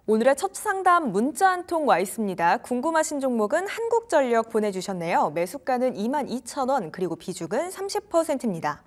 오늘의 첫 상담 문자 한 통 와 있습니다. 궁금하신 종목은 한국전력 보내주셨네요. 매수가는 22,000원, 그리고 비중은 30%입니다.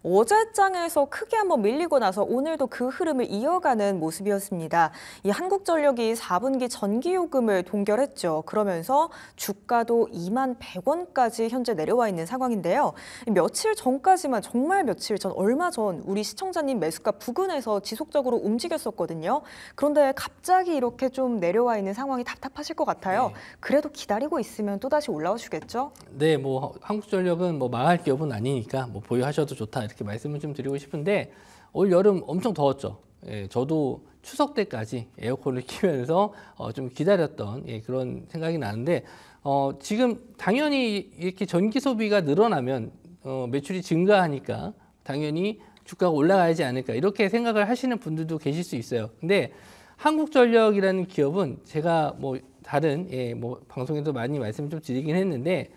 어제장에서 크게 한번 밀리고 나서 오늘도 그 흐름을 이어가는 모습이었습니다. 이 한국전력이 4분기 전기요금을 동결했죠. 그러면서 주가도 21,100원까지 현재 내려와 있는 상황인데요. 며칠 전까지만, 정말 며칠 전, 얼마 전 우리 시청자님 매수가 부근에서 지속적으로 움직였었거든요. 그런데 갑자기 이렇게 좀 내려와 있는 상황이 답답하실 것 같아요. 네. 그래도 기다리고 있으면 또다시 올라와 주겠죠? 네, 뭐 한국전력은 뭐 망할 기업은 아니니까 뭐 보유하셔도 좋다 이렇게 말씀을 좀 드리고 싶은데 올 여름 엄청 더웠죠. 예, 저도 추석 때까지 에어컨을 키면서 좀 기다렸던 그런 생각이 나는데 지금 당연히 이렇게 전기 소비가 늘어나면 매출이 증가하니까 당연히 주가가 올라가지 않을까 이렇게 생각을 하시는 분들도 계실 수 있어요. 근데 한국전력이라는 기업은 제가 뭐 다른 뭐 방송에도 많이 말씀을 좀 드리긴 했는데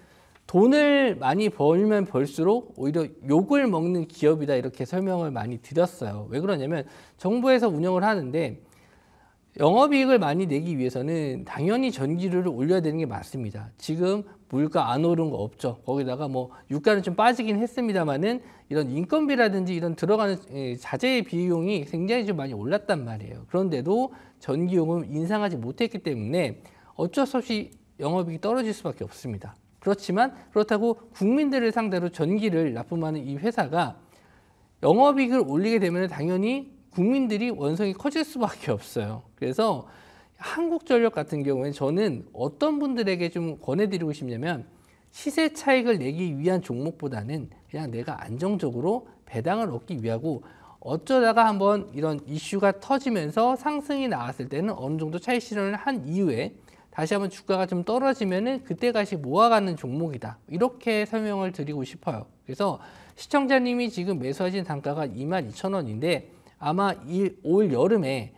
돈을 많이 벌면 벌수록 오히려 욕을 먹는 기업이다 이렇게 설명을 많이 드렸어요. 왜 그러냐면 정부에서 운영을 하는데 영업이익을 많이 내기 위해서는 당연히 전기료를 올려야 되는 게 맞습니다. 지금 물가 안 오른 거 없죠. 거기다가 뭐 유가는 좀 빠지긴 했습니다만은 이런 인건비라든지 이런 들어가는 자재 비용이 굉장히 좀 많이 올랐단 말이에요. 그런데도 전기요금을 인상하지 못했기 때문에 어쩔 수 없이 영업이익이 떨어질 수밖에 없습니다. 그렇지만 그렇다고 국민들을 상대로 전기를 납품하는 이 회사가 영업이익을 올리게 되면 당연히 국민들이 원성이 커질 수밖에 없어요. 그래서 한국전력 같은 경우에는 저는 어떤 분들에게 좀 권해드리고 싶냐면 시세 차익을 내기 위한 종목보다는 그냥 내가 안정적으로 배당을 얻기 위하고 어쩌다가 한번 이런 이슈가 터지면서 상승이 나왔을 때는 어느 정도 차익 실현을 한 이후에 다시 한번 주가가 좀 떨어지면은 그때 다시 모아가는 종목이다. 이렇게 설명을 드리고 싶어요. 그래서 시청자님이 지금 매수하신 단가가 22,000원인데 아마 올 여름에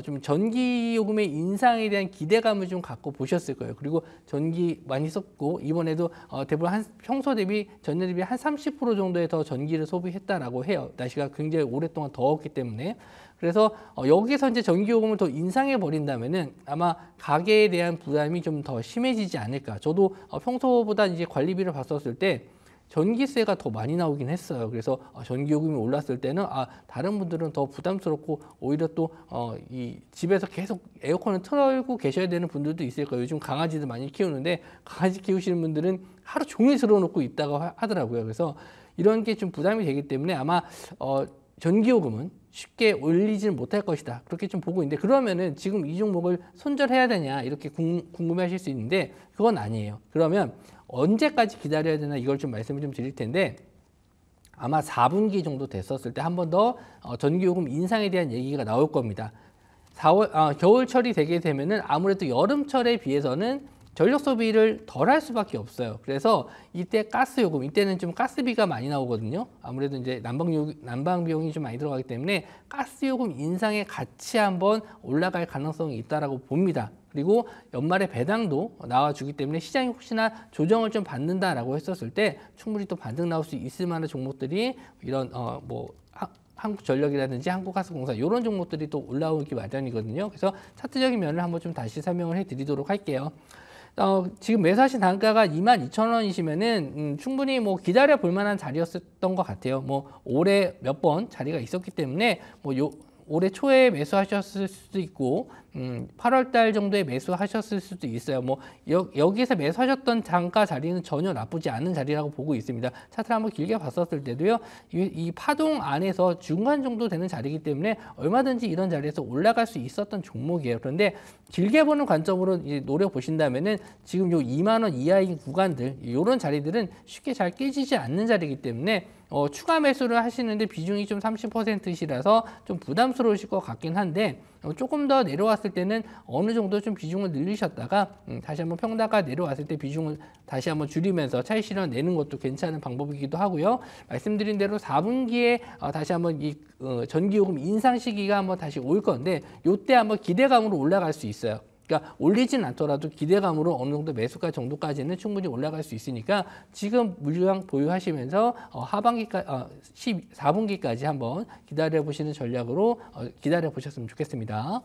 좀 전기요금의 인상에 대한 기대감을 좀 갖고 보셨을 거예요. 그리고 전기 많이 썼고 이번에도 대부분 평소 대비 전년 대비 한 30% 정도의 더 전기를 소비했다라고 해요. 날씨가 굉장히 오랫동안 더웠기 때문에. 그래서 여기서 이제 전기요금을 더 인상해 버린다면은 아마 가계에 대한 부담이 좀 더 심해지지 않을까. 저도 평소보다 이제 관리비를 봤었을 때 전기세가 더 많이 나오긴 했어요. 그래서 전기요금이 올랐을 때는 다른 분들은 더 부담스럽고 오히려 또 이 집에서 계속 에어컨을 틀고 계셔야 되는 분들도 있을 거예요. 요즘 강아지들 많이 키우는데 강아지 키우시는 분들은 하루 종일 틀어놓고 있다고 하더라고요. 그래서 이런 게 좀 부담이 되기 때문에 아마 전기요금은 쉽게 올리지는 못할 것이다. 그렇게 좀 보고 있는데 그러면은 지금 이 종목을 손절해야 되냐 이렇게 궁금해하실 수 있는데 그건 아니에요. 그러면 언제까지 기다려야 되나 이걸 좀 말씀을 좀 드릴 텐데 아마 4분기 정도 됐었을 때 한 번 더 전기요금 인상에 대한 얘기가 나올 겁니다. 겨울철이 되게 되면은 아무래도 여름철에 비해서는 전력 소비를 덜 할 수밖에 없어요. 그래서 이때 가스요금, 이때는 좀 가스비가 많이 나오거든요. 아무래도 이제 난방 비용이 좀 많이 들어가기 때문에 가스요금 인상에 같이 한번 올라갈 가능성이 있다라고 봅니다. 그리고 연말에 배당도 나와주기 때문에 시장이 혹시나 조정을 좀 받는다라고 했었을 때 충분히 또 반등 나올 수 있을 만한 종목들이 이런 한국전력이라든지 한국가스공사 이런 종목들이 또 올라오기 마련이거든요. 그래서 차트적인 면을 한번 좀 다시 설명을 해드리도록 할게요. 지금 매수하신 단가가 22,000원이시면은 충분히 뭐 기다려 볼 만한 자리였던 것 같아요. 뭐 올해 몇 번 자리가 있었기 때문에 뭐 올해 초에 매수하셨을 수도 있고 8월 달 정도에 매수하셨을 수도 있어요. 뭐 여기서 매수하셨던 단가 자리는 전혀 나쁘지 않은 자리라고 보고 있습니다. 차트를 한번 길게 봤었을 때도요. 이 파동 안에서 중간 정도 되는 자리이기 때문에 얼마든지 이런 자리에서 올라갈 수 있었던 종목이에요. 그런데 길게 보는 관점으로 이제 노려보신다면은 지금 요 2만 원 이하의 구간들 이런 자리들은 쉽게 잘 깨지지 않는 자리이기 때문에 추가 매수를 하시는데 비중이 좀 30%시라서 좀 부담스러우실 것 같긴 한데 조금 더 내려왔을 때는 어느 정도 좀 비중을 늘리셨다가 다시 한번 평단가 내려왔을 때 비중을 다시 한번 줄이면서 차익 실현 내는 것도 괜찮은 방법이기도 하고요. 말씀드린 대로 4분기에 다시 한번 이 전기요금 인상 시기가 한번 다시 올 건데 이때 한번 기대감으로 올라갈 수 있어요. 그러니까 올리진 않더라도 기대감으로 어느 정도 매수가 정도까지는 충분히 올라갈 수 있으니까 지금 물량 보유하시면서 하반기까지 4분기까지 한번 기다려 보시는 전략으로 기다려 보셨으면 좋겠습니다.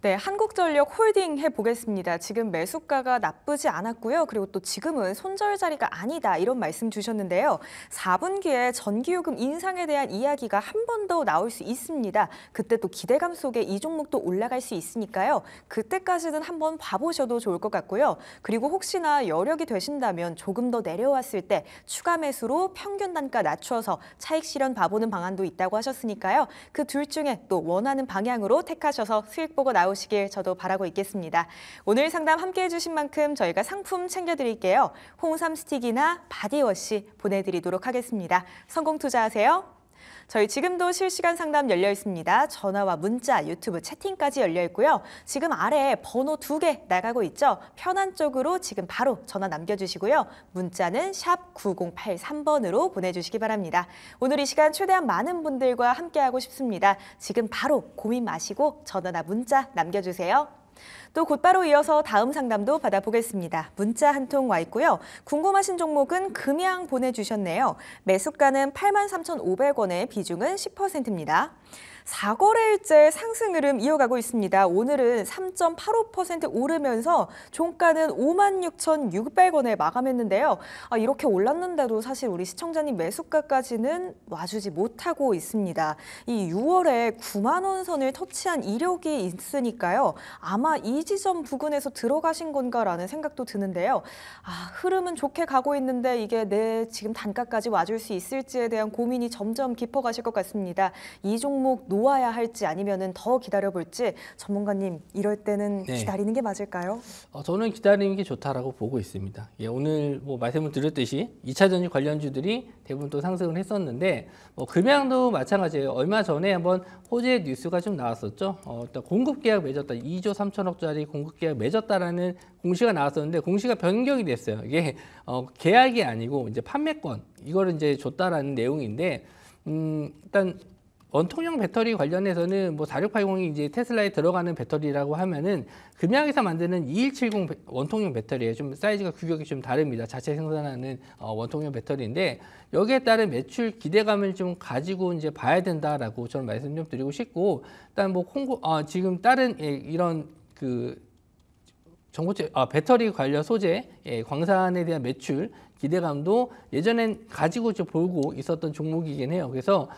네, 한국전력 홀딩 해보겠습니다. 지금 매수가가 나쁘지 않았고요. 그리고 또 지금은 손절자리가 아니다 이런 말씀 주셨는데요. 4분기에 전기요금 인상에 대한 이야기가 한 번 더 나올 수 있습니다. 그때 또 기대감 속에 이 종목도 올라갈 수 있으니까요. 그때까지는 한번 봐보셔도 좋을 것 같고요. 그리고 혹시나 여력이 되신다면 조금 더 내려왔을 때 추가 매수로 평균 단가 낮춰서 차익 실현 봐보는 방안도 있다고 하셨으니까요. 그 둘 중에 또 원하는 방향으로 택하셔서 수익 보고 나오시길 저도 바라고 있겠습니다. 오늘 상담 함께해 주신 만큼 저희가 상품 챙겨드릴게요. 홍삼 스틱이나 바디워시 보내드리도록 하겠습니다. 성공 투자하세요. 저희 지금도 실시간 상담 열려 있습니다. 전화와 문자, 유튜브 채팅까지 열려 있고요. 지금 아래에 번호 2개 나가고 있죠. 편한 쪽으로 지금 바로 전화 남겨주시고요. 문자는 샵 9083번으로 보내주시기 바랍니다. 오늘 이 시간 최대한 많은 분들과 함께하고 싶습니다. 지금 바로 고민 마시고 전화나 문자 남겨주세요. 또 곧바로 이어서 다음 상담도 받아보겠습니다. 문자 한 통 와 있고요. 궁금하신 종목은 금양 보내주셨네요. 매수가는 83,500원에 비중은 10%입니다. 4거래일째 상승 흐름 이어가고 있습니다. 오늘은 3.85% 오르면서 종가는 56,600원에 마감했는데요. 이렇게 올랐는데도 사실 우리 시청자님 매수가까지는 와주지 못하고 있습니다. 이 6월에 9만 원 선을 터치한 이력이 있으니까요. 아마 이 지점 부근에서 들어가신 건가라는 생각도 드는데요. 흐름은 좋게 가고 있는데 이게 내 지금 단가까지 와줄 수 있을지에 대한 고민이 점점 깊어가실 것 같습니다. 이 종목 놓아야 할지 아니면은 더 기다려볼지 전문가님 이럴 때는 기다리는 게 맞을까요? 저는 기다리는 게 좋다라고 보고 있습니다. 오늘 뭐 말씀을 드렸듯이 2차 전지 관련주들이 대부분 또 상승을 했었는데 금양도 마찬가지예요. 얼마 전에 한번 호재 뉴스가 좀 나왔었죠. 공급 계약 맺었다. 2조 3천억짜리 공급 계약 맺었다라는 공시가 나왔었는데 공시가 변경이 됐어요. 이게 계약이 아니고 이제 판매권 이거를 이제 줬다라는 내용인데 일단 원통형 배터리 관련해서는 뭐 4680이 이제 테슬라에 들어가는 배터리라고 하면은 금양에서 만드는 2170 원통형 배터리에 좀 사이즈가 규격이 좀 다릅니다. 자체 생산하는 원통형 배터리인데 여기에 따른 매출 기대감을 좀 가지고 이제 봐야 된다라고 저는 말씀 좀 드리고 싶고 일단 뭐 지금 다른 이런 그 정보체 배터리 관련 소재 광산에 대한 매출 기대감도 예전엔 가지고 좀 보고 있었던 종목이긴 해요. 그래서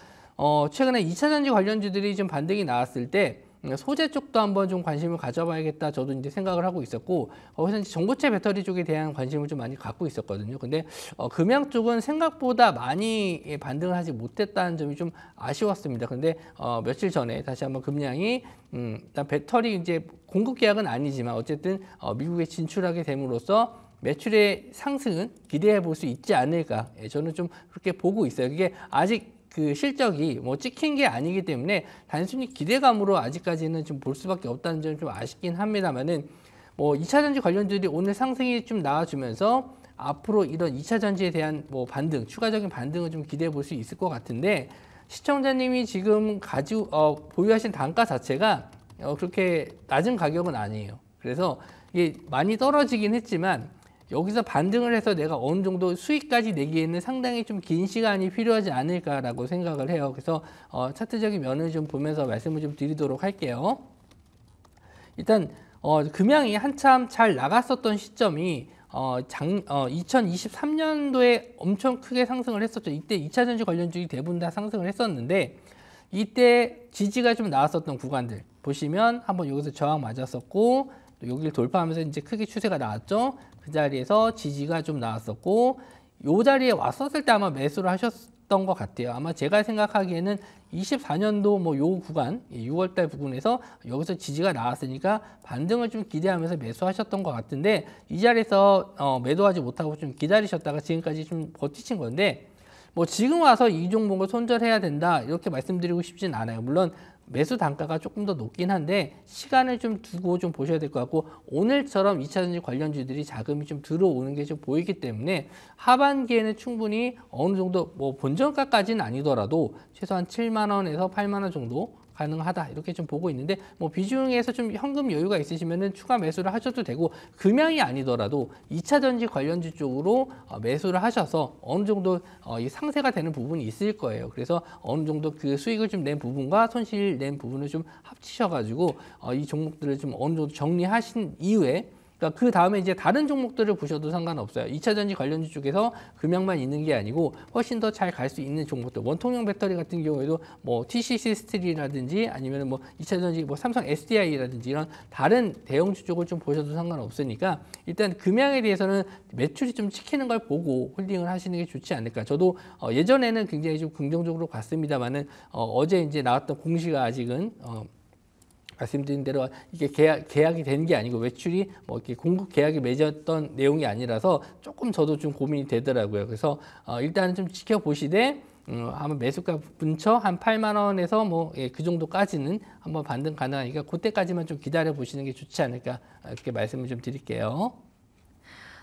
최근에 2차 전지 관련주들이 좀 반등이 나왔을 때 소재 쪽도 한번 좀 관심을 가져봐야겠다 저도 이제 생각을 하고 있었고 그래서 이제 전고체 배터리 쪽에 대한 관심을 좀 많이 갖고 있었거든요. 근데 금양 쪽은 생각보다 많이 반등을 하지 못했다는 점이 좀 아쉬웠습니다. 근데 며칠 전에 다시 한번 금양이 일단 배터리 이제 공급 계약은 아니지만 어쨌든 미국에 진출하게 됨으로써 매출의 상승은 기대해 볼 수 있지 않을까 저는 좀 그렇게 보고 있어요. 그게 아직 그 실적이 뭐 찍힌 게 아니기 때문에 단순히 기대감으로 아직까지는 좀 볼 수밖에 없다는 점이 좀 아쉽긴 합니다만은 뭐 2차 전지 관련주들이 오늘 상승이 좀 나와주면서 앞으로 이런 2차 전지에 대한 뭐 반등, 추가적인 반등을 좀 기대해 볼 수 있을 것 같은데 시청자님이 지금 보유하신 단가 자체가 그렇게 낮은 가격은 아니에요. 그래서 이게 많이 떨어지긴 했지만 여기서 반등을 해서 내가 어느 정도 수익까지 내기에는 상당히 좀 긴 시간이 필요하지 않을까라고 생각을 해요. 그래서 차트적인 면을 좀 보면서 말씀을 좀 드리도록 할게요. 일단 금양이 한참 잘 나갔었던 시점이 2023년도에 엄청 크게 상승을 했었죠. 이때 2차 전지 관련주들이 대부분 다 상승을 했었는데 이때 지지가 좀 나왔었던 구간들 보시면 한번 여기서 저항 맞았었고 또 여기를 돌파하면서 이제 크게 추세가 나왔죠. 그 자리에서 지지가 좀 나왔었고 이 자리에 왔었을 때 아마 매수를 하셨던 것 같아요. 아마 제가 생각하기에는 24년도 뭐 요 구간 6월달 부근에서 여기서 지지가 나왔으니까 반등을 좀 기대하면서 매수하셨던 것 같은데 이 자리에서 매도하지 못하고 좀 기다리셨다가 지금까지 좀 버티신 건데 뭐 지금 와서 이 종목을 손절해야 된다 이렇게 말씀드리고 싶진 않아요. 물론 매수 단가가 조금 더 높긴 한데 시간을 좀 두고 좀 보셔야 될 것 같고 오늘처럼 2차 전지 관련주들이 자금이 좀 들어오는 게 좀 보이기 때문에 하반기에는 충분히 어느 정도 뭐 본전가까지는 아니더라도 최소한 7만 원에서 8만 원 정도 가능하다 이렇게 좀 보고 있는데 뭐 비중에서 좀 현금 여유가 있으시면은 추가 매수를 하셔도 되고 금양이 아니더라도 2차 전지 관련주 쪽으로 매수를 하셔서 어느 정도 이 상세가 되는 부분이 있을 거예요. 그래서 어느 정도 그 수익을 좀 낸 부분과 손실 낸 부분을 좀 합치셔가지고 이 종목들을 좀 어느 정도 정리하신 이후에 그러니까 그 다음에 이제 다른 종목들을 보셔도 상관없어요. 2차 전지 관련주 쪽에서 금양만 있는 게 아니고 훨씬 더 잘 갈 수 있는 종목들. 원통형 배터리 같은 경우에도 뭐 TCC 스틸이라든지 아니면 뭐 2차 전지 뭐 삼성 SDI라든지 이런 다른 대형주 쪽을 좀 보셔도 상관없으니까 일단 금양에 대해서는 매출이 좀 찍히는 걸 보고 홀딩을 하시는 게 좋지 않을까. 저도 예전에는 굉장히 좀 긍정적으로 봤습니다만은 어제 이제 나왔던 공시가 아직은 말씀드린 대로 이게 계약이 된 게 아니고 외출이 뭐 이렇게 공급 계약이 맺었던 내용이 아니라서 조금 저도 좀 고민이 되더라고요. 그래서 일단은 좀 지켜보시되 한번 매수가 근처 한 8만 원에서 뭐 그 정도까지는 한번 반등 가능하니까 그때까지만 좀 기다려 보시는 게 좋지 않을까 이렇게 말씀을 좀 드릴게요.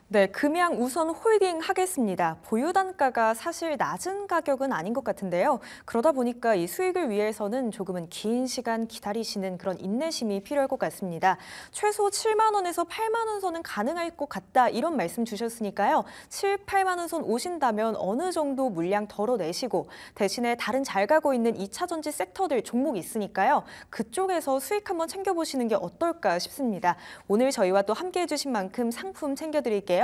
네, 금양 우선 홀딩 하겠습니다. 보유 단가가 사실 낮은 가격은 아닌 것 같은데요. 그러다 보니까 이 수익을 위해서는 조금은 긴 시간 기다리시는 그런 인내심이 필요할 것 같습니다. 최소 7만 원에서 8만 원 선은 가능할 것 같다 이런 말씀 주셨으니까요. 7, 8만 원 선 오신다면 어느 정도 물량 덜어내시고 대신에 다른 잘 가고 있는 2차 전지 섹터들 종목 있으니까요. 그쪽에서 수익 한번 챙겨보시는 게 어떨까 싶습니다. 오늘 저희와 또 함께해 주신 만큼 상품 챙겨드릴게요.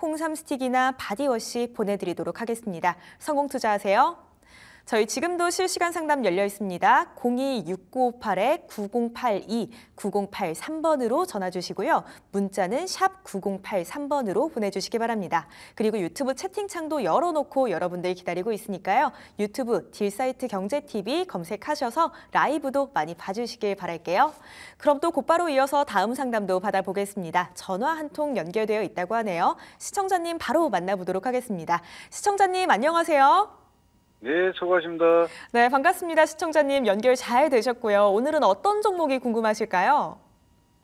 홍삼 스틱이나 바디워시 보내드리도록 하겠습니다. 성공 투자하세요. 저희 지금도 실시간 상담 열려 있습니다. 026958-9082, 9083번으로 전화 주시고요. 문자는 샵 9083번으로 보내주시기 바랍니다. 그리고 유튜브 채팅창도 열어놓고 여러분들 기다리고 있으니까요. 유튜브 딜사이트 경제TV 검색하셔서 라이브도 많이 봐주시길 바랄게요. 그럼 또 곧바로 이어서 다음 상담도 받아보겠습니다. 전화 한 통 연결되어 있다고 하네요. 시청자님 바로 만나보도록 하겠습니다. 시청자님 안녕하세요. 네, 수고하십니다. 네, 반갑습니다. 시청자님 연결 잘 되셨고요. 오늘은 어떤 종목이 궁금하실까요?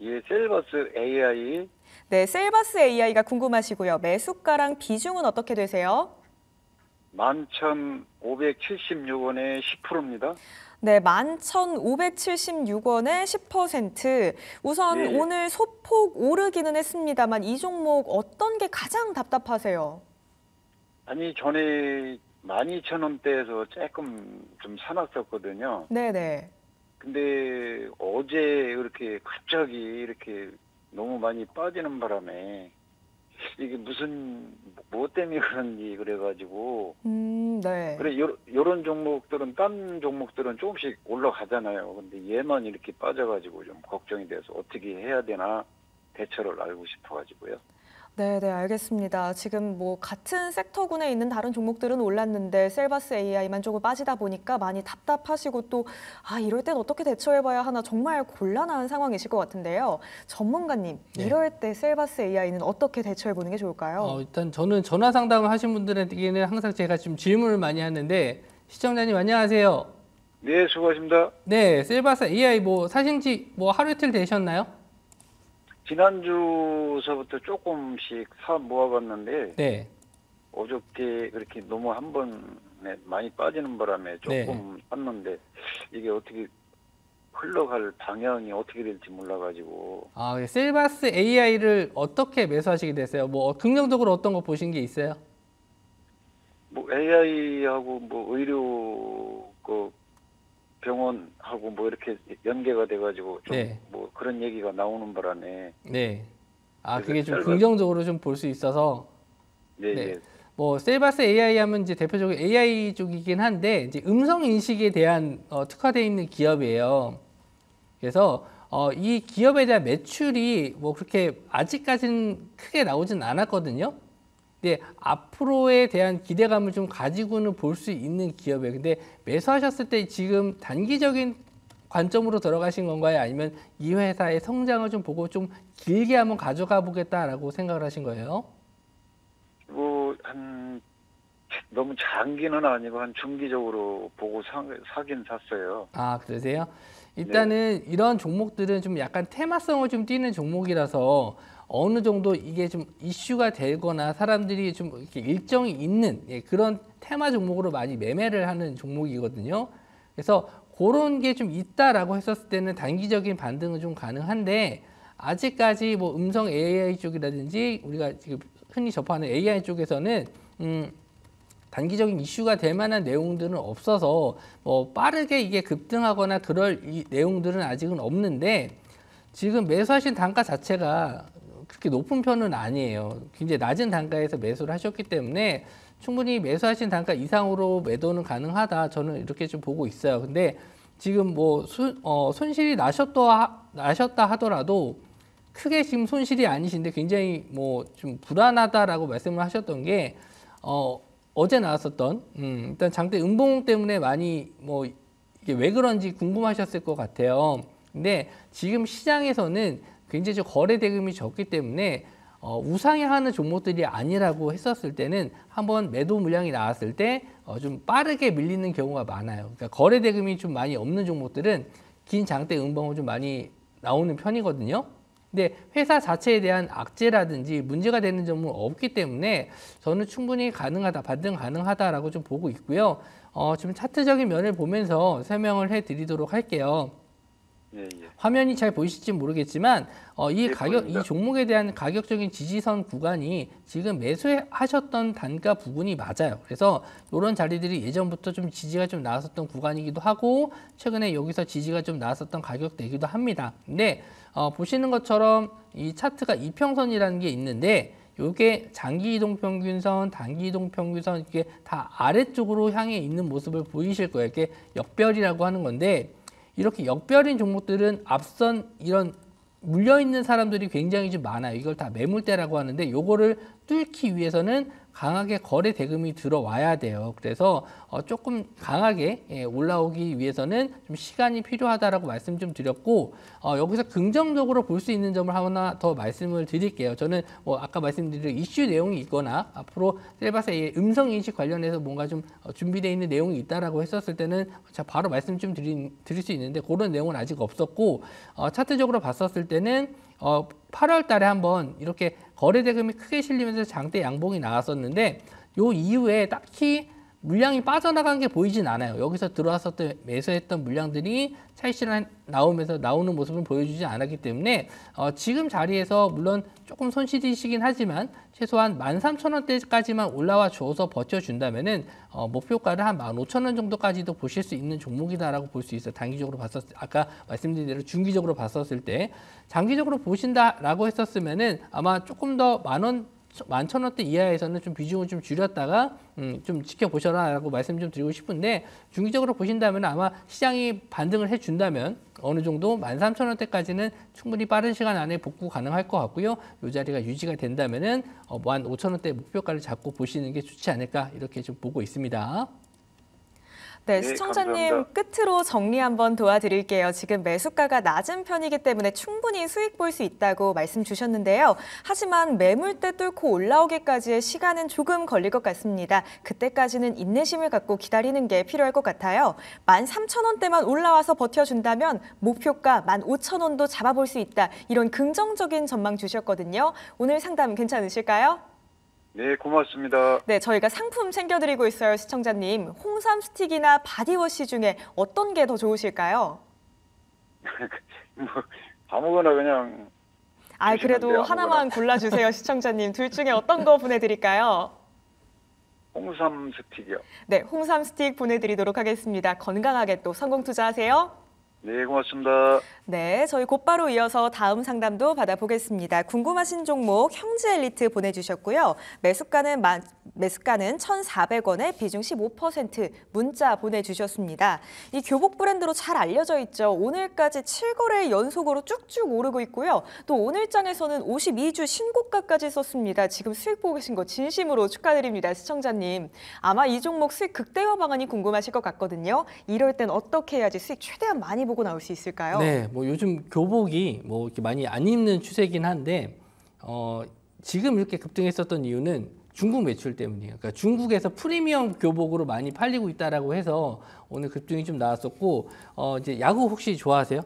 예, 셀버스 AI 네, 셀바스 AI가 궁금하시고요. 매수가랑 비중은 어떻게 되세요? 11,576원에 10%입니다. 네, 11,576원에 10%. 우선 예. 오늘 소폭 오르기는 했습니다만 이 종목 어떤 게 가장 답답하세요? 아니, 전에 12,000원대에서 조금 좀 사놨었거든요. 네네. 근데 어제 이렇게 갑자기 이렇게 너무 많이 빠지는 바람에 이게 뭐 때문에 그런지 그래가지고 네. 그래 요런 종목들은 딴 종목들은 조금씩 올라가잖아요. 근데 얘만 이렇게 빠져가지고 좀 걱정이 돼서 어떻게 해야 되나 대처를 알고 싶어가지고요. 네, 알겠습니다. 지금 뭐 같은 섹터군에 있는 다른 종목들은 올랐는데 셀바스 AI만 조금 빠지다 보니까 많이 답답하시고 또 이럴 땐 어떻게 대처해봐야 하나 정말 곤란한 상황이실 것 같은데요. 전문가님, 네. 이럴 때 셀바스 AI는 어떻게 대처해보는 게 좋을까요? 일단 저는 전화 상담을 하신 분들에게는 항상 제가 지금 질문을 많이 하는데 시청자님 안녕하세요. 네, 수고하십니다. 네, 셀바스 AI 뭐 사신 지 뭐 하루 이틀 되셨나요? 지난주서부터 조금씩 사 모아봤는데 네. 어저께 그렇게 너무 한 번에 많이 빠지는 바람에 조금 샀는데 이게 어떻게 흘러갈 방향이 어떻게 될지 몰라가지고. 셀바스 AI를 어떻게 매수하시게 됐어요? 뭐 긍정적으로 어떤 거 보신 게 있어요? 뭐 AI하고 뭐 의료 그 병원하고 뭐 이렇게 연계가 돼가지고 좀 뭐 그런 얘기가 나오는 바람에. 네. 그게 좀 긍정적으로 좀 볼 수 있어서. 네. 뭐 셀바스 AI 하면 이제 대표적으로 AI 쪽이긴 한데 이제 음성 인식에 대한 특화되어 있는 기업이에요. 그래서 이 기업에 대한 매출이 뭐 그렇게 아직까지는 크게 나오진 않았거든요. 근데 앞으로에 대한 기대감을 좀 가지고는 볼 수 있는 기업이에요. 근데 매수하셨을 때 지금 단기적인 관점으로 들어가신 건가요? 아니면 이 회사의 성장을 좀 보고 좀 길게 한번 가져가 보겠다라고 생각을 하신 거예요? 뭐 너무 장기는 아니고 한 중기적으로 보고 사긴 샀어요. 그러세요? 일단은 이런 종목들은 좀 약간 테마성을 좀 띠는 종목이라서 어느 정도 이게 좀 이슈가 되거나 사람들이 좀 이렇게 일정이 있는 그런 테마 종목으로 많이 매매를 하는 종목이거든요. 그래서 그런 게 좀 있다라고 했었을 때는 단기적인 반등은 좀 가능한데 아직까지 뭐 음성 AI 쪽이라든지 우리가 지금 흔히 접하는 AI 쪽에서는 단기적인 이슈가 될 만한 내용들은 없어서 뭐 빠르게 이게 급등하거나 그럴 이 내용들은 아직은 없는데 지금 매수하신 단가 자체가 그렇게 높은 편은 아니에요. 굉장히 낮은 단가에서 매수를 하셨기 때문에 충분히 매수하신 단가 이상으로 매도는 가능하다. 저는 이렇게 좀 보고 있어요. 근데 지금 뭐 손실이 나셨다 하더라도 크게 지금 손실이 아니신데 굉장히 뭐 좀 불안하다라고 말씀을 하셨던 게 어제 나왔었던 일단 장대 음봉 때문에 많이 뭐 이게 왜 그런지 궁금하셨을 것 같아요. 근데 지금 시장에서는 굉장히 좀 거래 대금이 적기 때문에 우상향하는 종목들이 아니라고 했었을 때는 한번 매도 물량이 나왔을 때 좀 빠르게 밀리는 경우가 많아요. 그러니까 거래 대금이 좀 많이 없는 종목들은 긴 장대 음봉은 좀 많이 나오는 편이거든요. 근데 회사 자체에 대한 악재라든지 문제가 되는 점은 없기 때문에 저는 충분히 가능하다, 반등 가능하다라고 좀 보고 있고요. 지금 차트적인 면을 보면서 설명을 해드리도록 할게요. 예. 화면이 잘 보이실지 모르겠지만 이 보입니다. 이 종목에 대한 가격적인 지지선 구간이 지금 매수하셨던 단가 부근이 맞아요. 그래서 이런 자리들이 예전부터 좀 지지가 좀 나왔었던 구간이기도 하고 최근에 여기서 지지가 좀 나왔었던 가격대이기도 합니다. 근데 보시는 것처럼 이 차트가 이평선이라는 게 있는데 이게 장기 이동 평균선, 단기 이동 평균선 이게 다 아래쪽으로 향해 있는 모습을 보이실 거예요. 이게 역별이라고 하는 건데 이렇게 역별인 종목들은 앞선 이런 물려있는 사람들이 굉장히 좀 많아요. 이걸 다 매물대라고 하는데 요거를 뚫기 위해서는 강하게 거래 대금이 들어와야 돼요. 그래서 조금 강하게 올라오기 위해서는 좀 시간이 필요하다라고 말씀 좀 드렸고 여기서 긍정적으로 볼 수 있는 점을 하나 더 말씀을 드릴게요. 저는 뭐 아까 말씀드린 이슈 내용이 있거나 앞으로 셀바스의 음성 인식 관련해서 뭔가 좀 준비되어 있는 내용이 있다라고 했었을 때는 바로 말씀 좀 드릴 수 있는데 그런 내용은 아직 없었고 차트적으로 봤었을 때는 8월 달에 한번 이렇게 거래 대금이 크게 실리면서 장대 양봉이 나왔었는데 요 이후에 딱히 물량이 빠져나간 게 보이진 않아요. 여기서 들어왔었던 매수했던 물량들이 차익실현 나오면서 나오는 모습을 보여주지 않았기 때문에 지금 자리에서 물론 조금 손실이시긴 하지만 최소한 13,000원대까지만 올라와 줘서 버텨준다면은 목표가를 한 15,000원 정도까지도 보실 수 있는 종목이다라고 볼 수 있어요. 단기적으로 아까 말씀드린 대로 중기적으로 봤었을 때 장기적으로 보신다라고 했었으면은 아마 조금 더 11,000원대 이하에서는 좀 비중을 좀 줄였다가 좀 지켜보셔라라고 말씀 좀 드리고 싶은데 중기적으로 보신다면 아마 시장이 반등을 해준다면 어느 정도 13,000원대까지는 충분히 빠른 시간 안에 복구 가능할 것 같고요. 이 자리가 유지가 된다면은 15,000원대 목표가를 잡고 보시는 게 좋지 않을까 이렇게 좀 보고 있습니다. 네, 네, 시청자님 감사합니다. 끝으로 정리 한번 도와드릴게요. 지금 매수가가 낮은 편이기 때문에 충분히 수익 볼 수 있다고 말씀 주셨는데요. 하지만 매물대 뚫고 올라오기까지의 시간은 조금 걸릴 것 같습니다. 그때까지는 인내심을 갖고 기다리는 게 필요할 것 같아요. 13,000원대만 올라와서 버텨준다면 목표가 15,000원도 잡아볼 수 있다. 이런 긍정적인 전망 주셨거든요. 오늘 상담 괜찮으실까요? 네, 고맙습니다. 네, 저희가 상품 챙겨드리고 있어요, 시청자님. 홍삼 스틱이나 바디워시 중에 어떤 게 더 좋으실까요? 뭐 아무거나 그냥 그래도 주시면 돼요, 하나만 아무거나. 골라주세요, 시청자님. 둘 중에 어떤 거 보내드릴까요? 홍삼 스틱이요. 네, 홍삼 스틱 보내드리도록 하겠습니다. 건강하게 또 성공 투자하세요. 네, 고맙습니다. 네, 저희 곧바로 이어서 다음 상담도 받아보겠습니다. 궁금하신 종목 형제 엘리트 보내주셨고요. 매수가는 1,400원에 비중 15% 문자 보내주셨습니다. 이 교복 브랜드로 잘 알려져 있죠. 오늘까지 7거래 연속으로 쭉쭉 오르고 있고요. 또 오늘장에서는 52주 신고가까지 썼습니다. 지금 수익 보고 계신 거 진심으로 축하드립니다, 시청자님. 아마 이 종목 수익 극대화 방안이 궁금하실 것 같거든요. 이럴 땐 어떻게 해야지 수익 최대한 많이 보고 나올 수 있을까요? 네, 뭐 요즘 교복이 뭐 이렇게 많이 안 입는 추세긴 한데 지금 이렇게 급등했었던 이유는 중국 매출 때문이에요. 그러니까 중국에서 프리미엄 교복으로 많이 팔리고 있다라고 해서 오늘 급등이 좀 나왔었고 이제 야구 혹시 좋아하세요?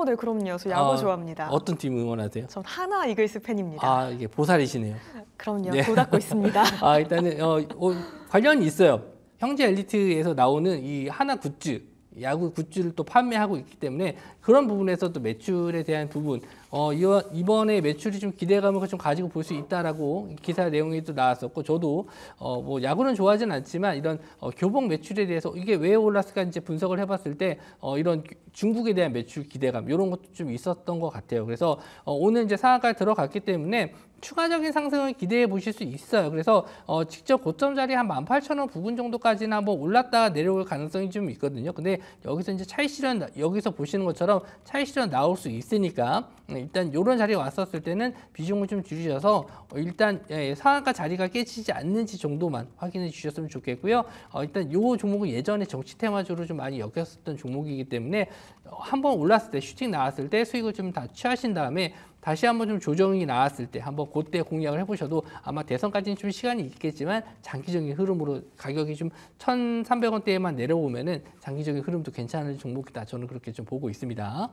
네, 그럼요. 저 야구 좋아합니다. 어떤 팀 응원하세요? 전 하나 이글스 팬입니다. 이게 보살이시네요. 그럼요. 네. 도닦고 있습니다. 일단은 관련이 있어요. 형제 엘리트에서 나오는 이 하나 굿즈 야구 굿즈를 또 판매하고 있기 때문에 그런 부분에서 또 매출에 대한 부분 이번에 매출이 좀 기대감을 좀 가지고 볼 수 있다라고 기사 내용이 또 나왔었고 저도 뭐 야구는 좋아하진 않지만 이런 교복 매출에 대해서 이게 왜 올랐을까 이제 분석을 해봤을 때 이런 중국에 대한 매출 기대감 이런 것도 좀 있었던 것 같아요. 그래서 오늘 이제 상한가에 들어갔기 때문에 추가적인 상승을 기대해 보실 수 있어요. 그래서 직접 고점 자리 한 18,000원 부근 정도까지는 한번 올랐다가 내려올 가능성이 좀 있거든요. 근데 여기서 이제 차익 실현 여기서 보시는 것처럼 차익 실현 나올 수 있으니까 일단 이런 자리에 왔었을 때는 비중을 좀 줄이셔서 일단 상한가 자리가 깨지지 않는지 정도만 확인해 주셨으면 좋겠고요. 일단 이 종목은 예전에 정치 테마주로 좀 많이 엮였었던 종목이기 때문에 한번 올랐을 때 슈팅 나왔을 때 수익을 좀 다 취하신 다음에 다시 한번 좀 조정이 나왔을 때 한번 그때 공략을 해보셔도 아마 대선까지는 좀 시간이 있겠지만 장기적인 흐름으로 가격이 좀 1,300원대에만 내려오면은 장기적인 흐름도 괜찮은 종목이다. 저는 그렇게 좀 보고 있습니다.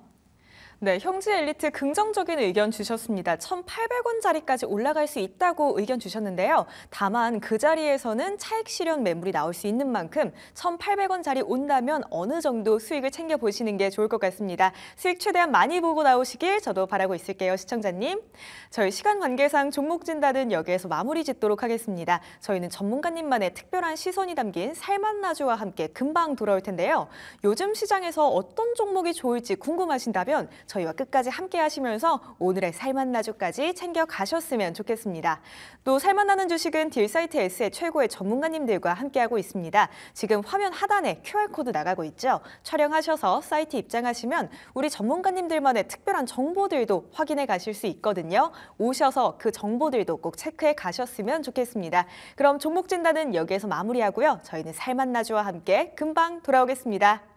네, 형제 엘리트 긍정적인 의견 주셨습니다. 1,800원짜리까지 올라갈 수 있다고 의견 주셨는데요. 다만 그 자리에서는 차익 실현 매물이 나올 수 있는 만큼 1,800원짜리 온다면 어느 정도 수익을 챙겨보시는 게 좋을 것 같습니다. 수익 최대한 많이 보고 나오시길 저도 바라고 있을게요, 시청자님. 저희 시간 관계상 종목 진단은 여기에서 마무리 짓도록 하겠습니다. 저희는 전문가님만의 특별한 시선이 담긴 살맛나주와 함께 금방 돌아올 텐데요. 요즘 시장에서 어떤 종목이 좋을지 궁금하신다면 저희와 끝까지 함께 하시면서 오늘의 살맛나주까지 챙겨 가셨으면 좋겠습니다. 또 살맛나는 주식은 딜사이트S의 최고의 전문가님들과 함께하고 있습니다. 지금 화면 하단에 QR코드 나가고 있죠. 촬영하셔서 사이트 입장하시면 우리 전문가님들만의 특별한 정보들도 확인해 가실 수 있거든요. 오셔서 그 정보들도 꼭 체크해 가셨으면 좋겠습니다. 그럼 종목 진단은 여기에서 마무리하고요. 저희는 살맛나주와 함께 금방 돌아오겠습니다.